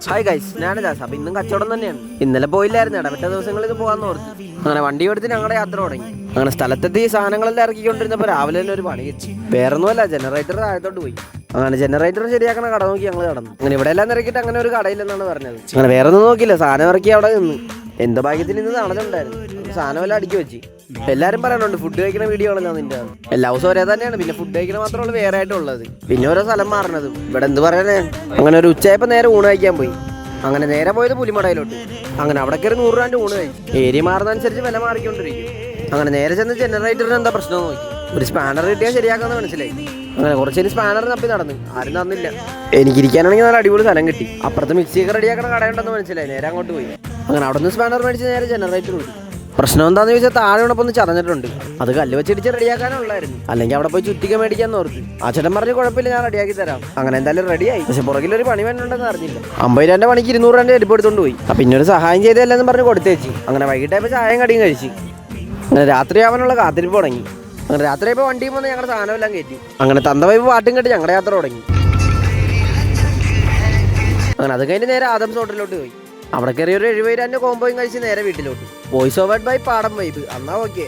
Hi guys, ഞാന് ദാസ്. അപ്പം ഇന്നും കച്ചവടം തന്നെയാണ്. ഇന്നലെ പോയില്ലായിരുന്നു, ഇടപെട്ട ദിവസങ്ങളിൽ ഇത് പോകാമെന്ന് ഓർത്തു. അങ്ങനെ വണ്ടി എടുത്ത് ഞങ്ങളുടെ യാത്ര തുടങ്ങി. അങ്ങനെ സ്ഥലത്തെത്തി സാധനങ്ങളെല്ലാം ഇറക്കിക്കൊണ്ടിരുന്നപ്പോൾ രാവിലെ തന്നെ ഒരു പണി കിട്ടി. വേറൊന്നുമല്ല, ജനറേറ്റർ താഴത്തോട്ട് പോയി. അങ്ങനെ ജനറേറ്റർ ശരിയാക്കണ കട നോക്കി ഞങ്ങൾ കടന്നു. അങ്ങനെ ഇവിടെ എല്ലാം ഇറക്കിയിട്ട് അങ്ങനെ ഒരു കടയില്ലെന്നാണ് പറഞ്ഞത്. അങ്ങനെ വേറെ ഒന്നും നോക്കിയില്ല, സാധനം ഇറക്കി അവിടെ നിന്ന്. എന്തോ ഭാഗ്യത്തിൽ ഇന്ന് തണലുണ്ടായിരുന്നു. സാധനമെല്ലാം അടുക്കി വെച്ച്. എല്ലാവരും പറയാനുണ്ട് ഫുഡ് കഴിക്കുന്ന വീഡിയോ ആണല്ലോ നിന്റെ. എല്ലാ ദിവസവും ഒരേ തന്നെയാണ്, പിന്നെ ഫുഡ് കഴിക്കുന്ന മാത്രമേ വേറെ ആയിട്ടുള്ളത്. പിന്നെ ഓരോ സ്ഥലം മാറണതും. ഇവിടെ എന്ത് പറയാനേ. അങ്ങനെ ഒരു ഉച്ചയായപ്പോൾ നേരെ ഊണ് കഴിക്കാൻ പോയി. അങ്ങനെ നേരെ പോയത് പുലിമടയിലോട്ട്. അങ്ങനെ അവിടെ കയറി 100 രൂപ ഊണ് കഴിച്ചു. ഏരിയ മാറുന്നതനുസരിച്ച് വില മാറിക്കൊണ്ടിരിക്കും. അങ്ങനെ നേരെ ചെന്ന് ജനറേറ്ററിന് എന്താ പ്രശ്നം നോക്കി. ഒരു സ്പാനർ കിട്ടിയാൽ ശരിയാക്കാന്ന് മനസ്സിലായി. അങ്ങനെ കുറച്ചേരി സ്പാനർ തപ്പി നടന്നു, ആരും തന്നില്ല. എനിക്കിരിക്കാനാണെങ്കിൽ നല്ല അടിപൊളി സ്ഥലം കിട്ടി. അപ്പുറത്ത് മിക്സിയൊക്കെ റെഡിയാക്കണ കടയുണ്ടെന്ന് മനസ്സിലായി. നേരെ അങ്ങോട്ട് പോയി. അങ്ങനെ അവിടെ നിന്ന് സ്പാനർ മേടിച്ച് നേരെ ജനറേറ്റർ പോയി. പ്രശ്നം എന്താണെന്ന് ചോദിച്ചാൽ താഴെ ഉണപ്പൊന്ന് ചതഞ്ഞിട്ടുണ്ട്. അത് കല്ല് വെച്ചിടിച്ച് റെഡിയാക്കാനുള്ളായിരുന്നു. അല്ലെങ്കിൽ അവിടെ പോയി ചുറ്റിക്ക മേടിക്കാന്ന് ഓർത്ത്. ആ ചേട്ടൻ പറഞ്ഞ് കുഴപ്പമില്ല, ഞാൻ റെഡിയാക്കി തരാം. അങ്ങനെ എന്തായാലും റെഡിയായി. പക്ഷെ പുറകിലൊരു പണി വേണമെന്ന് അറിഞ്ഞില്ല. 50 രൂപ പണിക്ക് 200 രൂപ എരിപ്പ് എടുത്തോണ്ട് പോയി. അപ്പം പിന്നെ ഒരു സഹായം ചെയ്തല്ലെന്ന് പറഞ്ഞ് കൊടുത്തേച്ച്. അങ്ങനെ വൈകിട്ടായപ്പോൾ ചായയും കടിയും കഴിച്ച്. അങ്ങനെ രാത്രി ആവാനുള്ള കാത്തിരിപ്പ് തുടങ്ങി. അങ്ങനെ രാത്രിയായപ്പോൾ വണ്ടിയും വന്ന് ഞങ്ങളുടെ സാധനമെല്ലാം കയറ്റി. അങ്ങനെ തന്തവൈപ്പ് പാട്ടും കേട്ട് ഞങ്ങളുടെ യാത്ര തുടങ്ങി. അങ്ങനെ അത് കഴിഞ്ഞ് നേരെ ആദംസ് ഹോട്ടലിലോട്ട് പോയി. അവിടെ കയറി ഒരു 70 രൂപ കോമ്പോയും കഴിച്ച് നേരെ വീട്ടിലോട്ട്. വോയിസ് ഓവർ ബൈ പാടം വൈബ്. എന്നാ ഓക്കെ.